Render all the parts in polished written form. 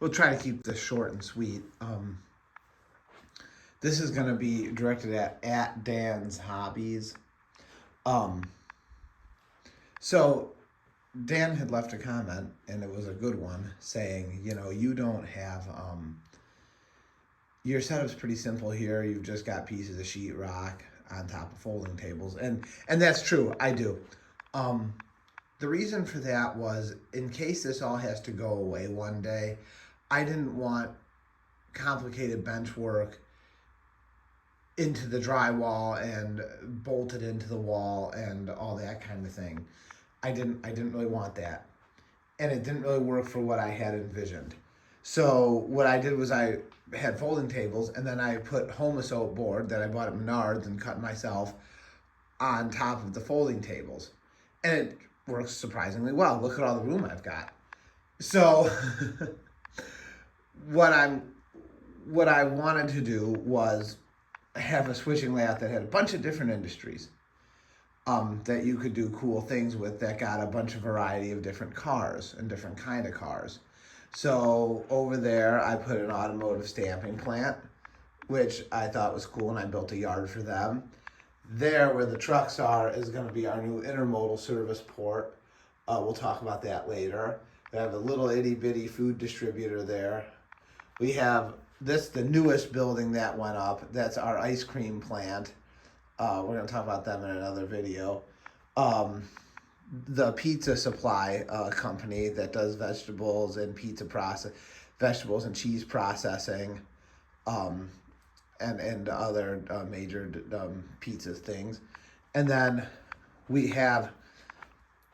we'll try to keep this short and sweet. This is going to be directed at Dan's hobbies. Um, so Dan had left a comment, and it was a good one, saying, you don't have your setup's pretty simple here. You've just got pieces of sheetrock on top of folding tables, and that's true. I do. Um, the reason for that was in case this all has to go away one day, I didn't want complicated bench work into the drywall and bolted into the wall and all that kind of thing. I didn't really want that. And it didn't really work for what I had envisioned. So what I did was I had folding tables, and then I put Homosoap board that I bought at Menards and cut myself on top of the folding tables. And it works surprisingly well. Look at all the room I've got. So what I wanted to do was have a switching layout that had a bunch of different industries that you could do cool things with, that got a bunch of variety of different cars and different kind of cars. So over there, I put an automotive stamping plant, which I thought was cool, and I built a yard for them. There, where the trucks are, is going to be our new intermodal service port. We'll talk about that later. We have a little itty bitty food distributor there. We have the newest building that went up. That's our ice cream plant. We're going to talk about them in another video. The pizza supply company that does vegetables and vegetables and cheese processing, and other major pizza things. And then we have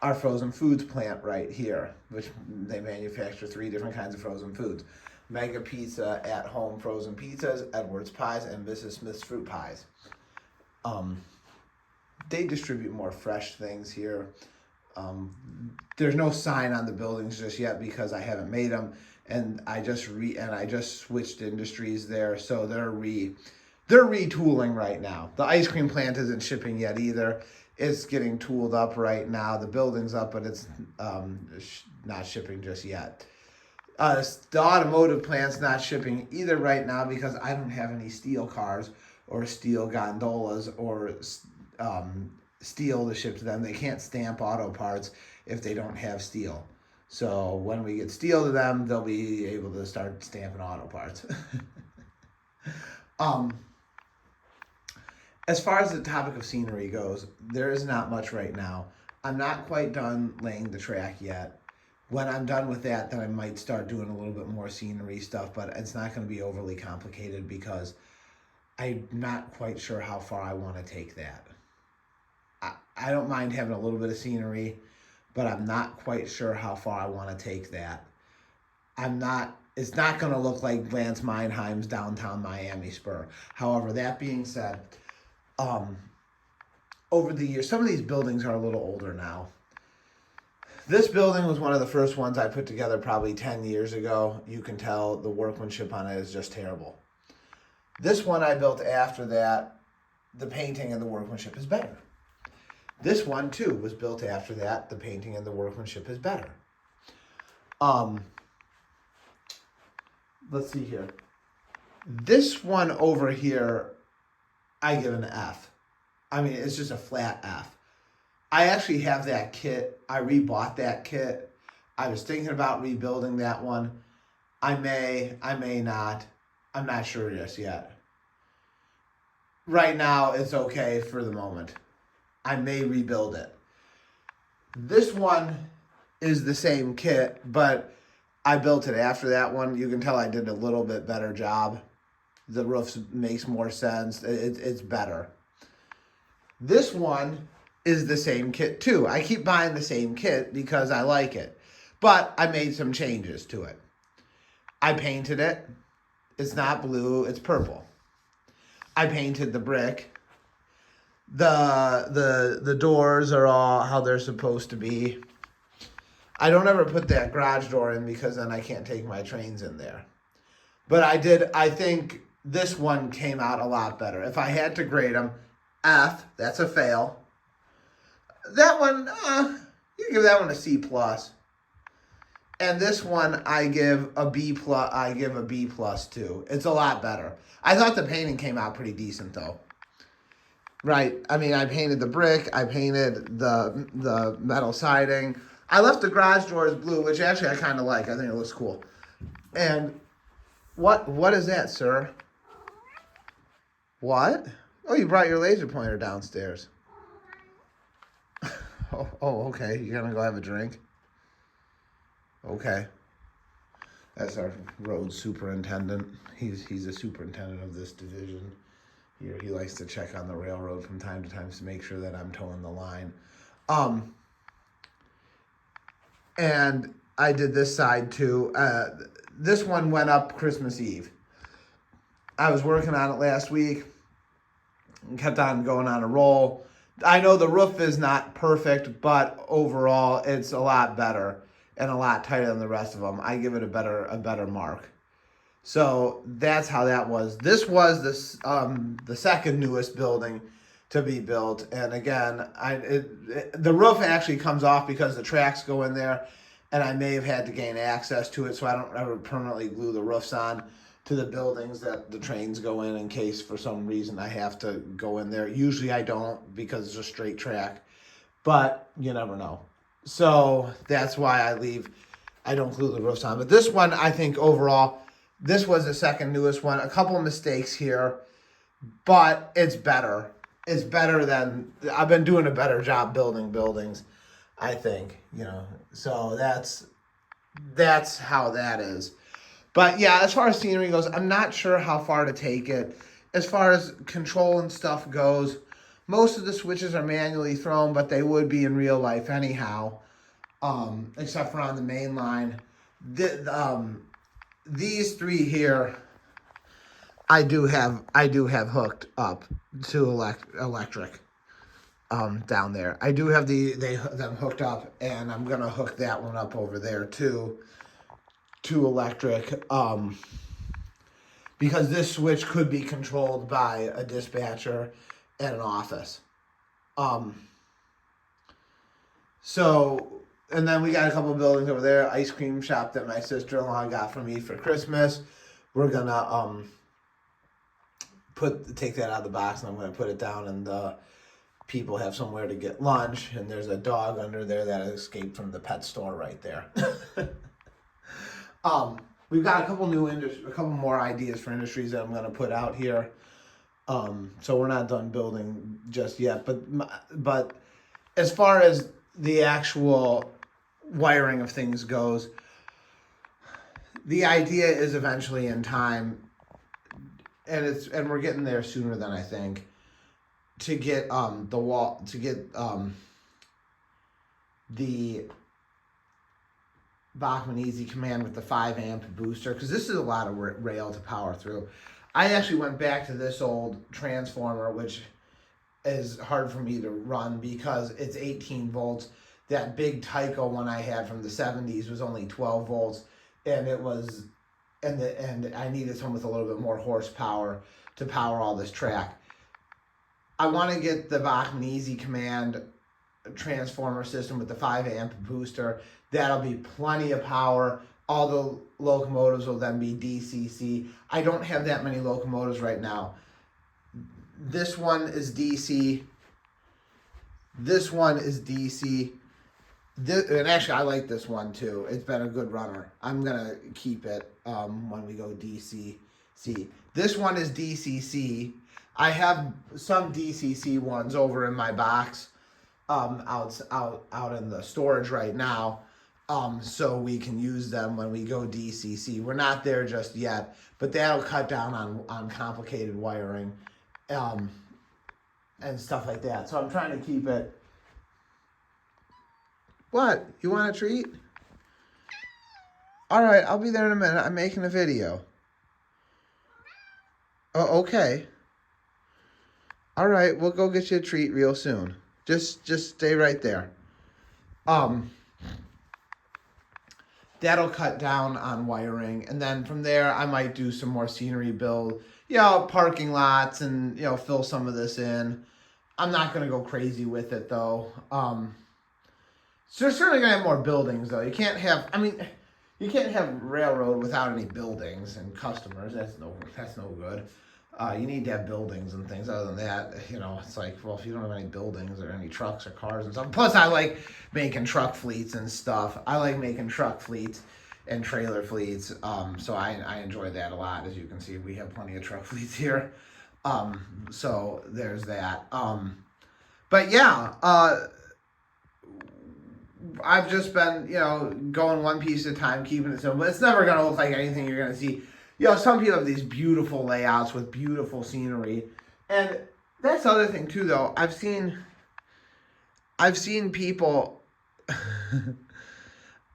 our frozen foods plant right here, which they manufacture 3 different kinds of frozen foods. Mega Pizza, At Home Frozen Pizzas, Edwards Pies, and Mrs. Smith's Fruit Pies. They distribute more fresh things here. There's no sign on the buildings just yet because I haven't made them, and I just switched industries there, so they're retooling right now. The ice cream plant isn't shipping yet either. It's getting tooled up right now. The building's up, but it's not shipping just yet. The automotive plant's not shipping either right now because I don't have any steel cars or steel gondolas or steel to ship to them. They can't stamp auto parts if they don't have steel. So when we get steel to them, they'll be able to start stamping auto parts. As far as the topic of scenery goes, there is not much right now. I'm not quite done laying the track yet. When I'm done with that, then I might start doing a little bit more scenery stuff, but it's not going to be overly complicated because I'm not quite sure how far I want to take that. I don't mind having a little bit of scenery, but I'm not quite sure how far I want to take that. It's not going to look like Lance Meinheim's downtown Miami Spur. However, that being said, over the years, some of these buildings are a little older now. This building was one of the first ones I put together probably 10 years ago. You can tell the workmanship on it is just terrible. This one I built after that. The painting and the workmanship is better. This one, too, was built after that. The painting and the workmanship is better. Let's see here. This one over here, I give an F. I mean, it's just a flat F. I actually have that kit. I rebought that kit. I was thinking about rebuilding that one. I may not. I'm not sure just yet. Right now, it's okay for the moment. I may rebuild it. This one is the same kit, but I built it after that one. You can tell I did a little bit better job. The roof makes more sense. It's better. This one is the same kit too. I keep buying the same kit because I like it. But I made some changes to it. I painted it. It's not blue, it's purple. I painted the brick. The doors are all how they're supposed to be. I don't ever put that garage door in because then I can't take my trains in there. But I think this one came out a lot better. If I had to grade them, F, that's a fail. That one, you can give that one a C+. And this one I give a B plus. I give a B plus too. It's a lot better. I thought the painting came out pretty decent though. Right. I mean, I painted the brick. I painted the metal siding. I left the garage doors blue, which actually I kind of like. I think it looks cool. And what is that, sir? What? Oh, you brought your laser pointer downstairs. Okay. You're gonna go have a drink? Okay. That's our road superintendent. He's a superintendent of this division. Here, he likes to check on the railroad from time to time to make sure that I'm towing the line. And I did this side too. This one went up Christmas Eve. I was working on it last week and kept on going on a roll. I know the roof is not perfect, but overall it's a lot better and a lot tighter than the rest of them. I give it a better mark. So that's how that was. This was the second newest building to be built, and again, the roof actually comes off because the tracks go in there, and I may have had to gain access to it, so I don't ever permanently glue the roofs on to the buildings that the trains go in case for some reason I have to go in there. Usually I don't because it's a straight track, but you never know. So that's why I don't glue the roofs on. But this one, I think overall, this was the second newest one. A couple of mistakes here, but it's better. It's better than, I've been doing a better job building buildings, I think, So that's how that is. But yeah, as far as scenery goes, I'm not sure how far to take it. As far as control and stuff goes, most of the switches are manually thrown, but they would be in real life anyhow, except for on the main line. These three here, I do have hooked up to electric down there. I do have them hooked up, and I'm gonna hook that one up over there too to electric, because this switch could be controlled by a dispatcher at an office. So. And then we got a couple of buildings over there. Ice cream shop that my sister-in-law got for me for Christmas. We're gonna take that out of the box, and I'm gonna put it down, and people have somewhere to get lunch. And there's a dog under there that escaped from the pet store right there. We've got a couple more ideas for industries that I'm gonna put out here. So we're not done building just yet. But as far as the actual wiring of things goes, the idea is eventually in time, and we're getting there sooner than I think, to get the Bachmann Easy Command with the 5 amp booster, because this is a lot of rail to power through. I actually went back to this old transformer, which is hard for me to run because it's 18 volts. That big Tyco one I had from the 70s was only 12 volts, and I needed something with a little bit more horsepower to power all this track. I want to get the Bachmann Easy Command transformer system with the 5 amp booster. That'll be plenty of power. All the locomotives will then be DCC. I don't have that many locomotives right now. This one is DC. This one is DC. And actually, I like this one too. It's been a good runner. I'm gonna keep it when we go DCC. This one is DCC. I have some DCC ones over in my box, out in the storage right now, so we can use them when we go DCC. We're not there just yet, but that'll cut down on complicated wiring, and stuff like that. So I'm trying to keep it. What? You want a treat? All right, I'll be there in a minute. I'm making a video. Oh, okay. All right, we'll go get you a treat real soon. Just stay right there. That'll cut down on wiring, and then from there I might do some more scenery build, parking lots, and fill some of this in. I'm not gonna go crazy with it though. So we're certainly gonna have more buildings though. You can't have. I mean, you can't have railroad without any buildings and customers. That's no good. You need to have buildings and things. Other than that, it's like, well, if you don't have any buildings or any trucks or cars and stuff. Plus, I like making truck fleets and stuff. I like making truck fleets and trailer fleets. So I enjoy that a lot. As you can see, we have plenty of truck fleets here. So there's that. But yeah, I've just been, going one piece at a time, keeping it simple. But it's never going to look like anything you're going to see. Some people have these beautiful layouts with beautiful scenery. And that's the other thing too, though. I've seen people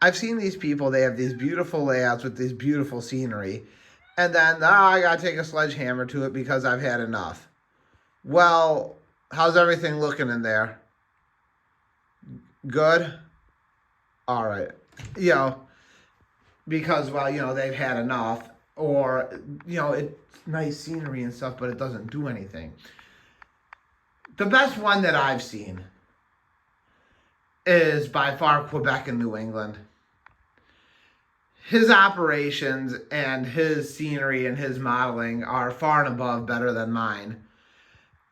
I've seen these people, they have these beautiful layouts with this beautiful scenery. And then, I got to take a sledgehammer to it because I've had enough. Well, how's everything looking in there? Good? All right. Because, they've had enough. Or, it's nice scenery and stuff, but it doesn't do anything. The best one that I've seen is by far Quebec and New England. His operations and his scenery and his modeling are far and above better than mine.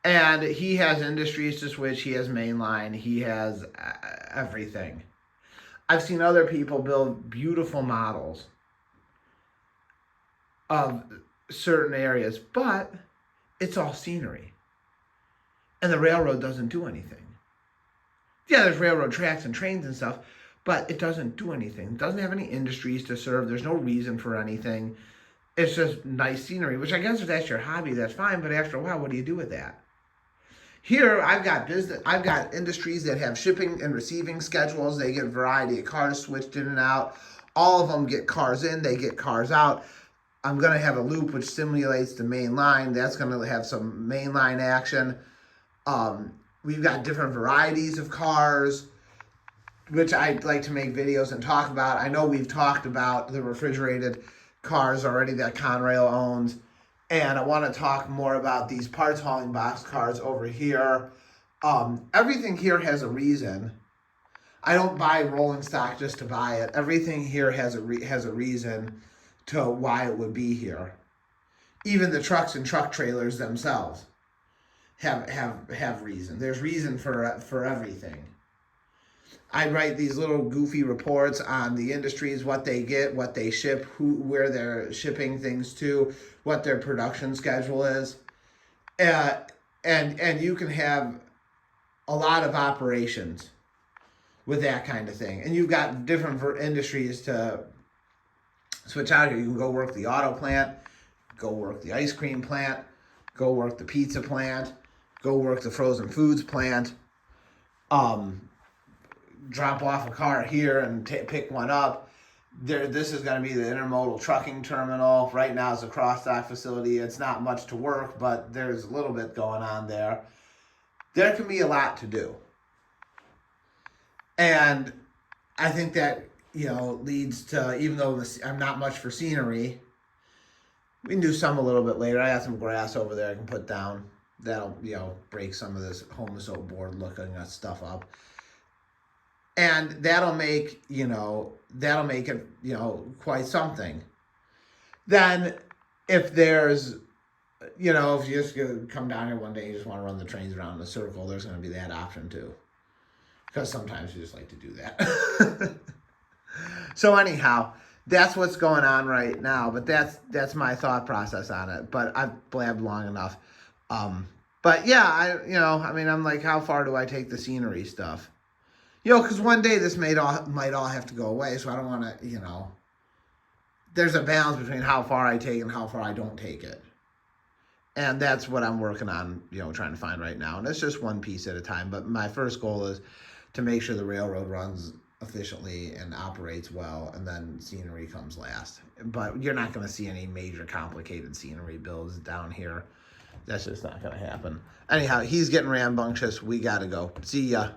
And he has industries to switch. He has mainline. He has everything. I've seen other people build beautiful models of certain areas, but it's all scenery. And the railroad doesn't do anything. Yeah, there's railroad tracks and trains and stuff, but it doesn't do anything. It doesn't have any industries to serve. There's no reason for anything. It's just nice scenery, which I guess if that's your hobby, that's fine. But after a while, what do you do with that? Here, I've got industries that have shipping and receiving schedules. They get a variety of cars switched in and out. All of them get cars in, they get cars out. I'm going to have a loop which simulates the main line. That's going to have some mainline action. We've got different varieties of cars, which I'd like to make videos and talk about. I know we've talked about the refrigerated cars already that Conrail owns. And I want to talk more about these parts hauling box cars over here. Everything here has a reason. I don't buy rolling stock just to buy it. Everything here has a reason to why it would be here. Even the trucks and truck trailers themselves have reason. There's reason for everything. I write these little goofy reports on the industries, what they get, what they ship, where they're shipping things to, what their production schedule is. And you can have a lot of operations with that kind of thing. And you've got different industries to switch out here. You can go work the auto plant, go work the ice cream plant, go work the pizza plant, go work the frozen foods plant, drop off a car here and pick one up. This is going to be the intermodal trucking terminal. Right now it's a cross-dock facility. It's not much to work, but there's a little bit going on there. There can be a lot to do. And I think that, leads to, even though I'm not much for scenery, we can do some a little bit later. I got some grass over there I can put down. That'll, break some of this Homeless Oak board looking at stuff up. And that'll make it, quite something. Then if there's, if you just come down here one day and you just want to run the trains around in a circle, there's going to be that option too. Because sometimes you just like to do that. So anyhow, that's what's going on right now. But that's my thought process on it. But I've blabbed long enough. But yeah, I'm like, how far do I take the scenery stuff? Because one day this might all have to go away. So I don't want to, there's a balance between how far I take and how far I don't take it. And that's what I'm working on, trying to find right now. And it's just one piece at a time. But my first goal is to make sure the railroad runs efficiently and operates well, and then scenery comes last. But you're not going to see any major complicated scenery builds down here. That's just not going to happen. Anyhow, he's getting rambunctious. We got to go. See ya.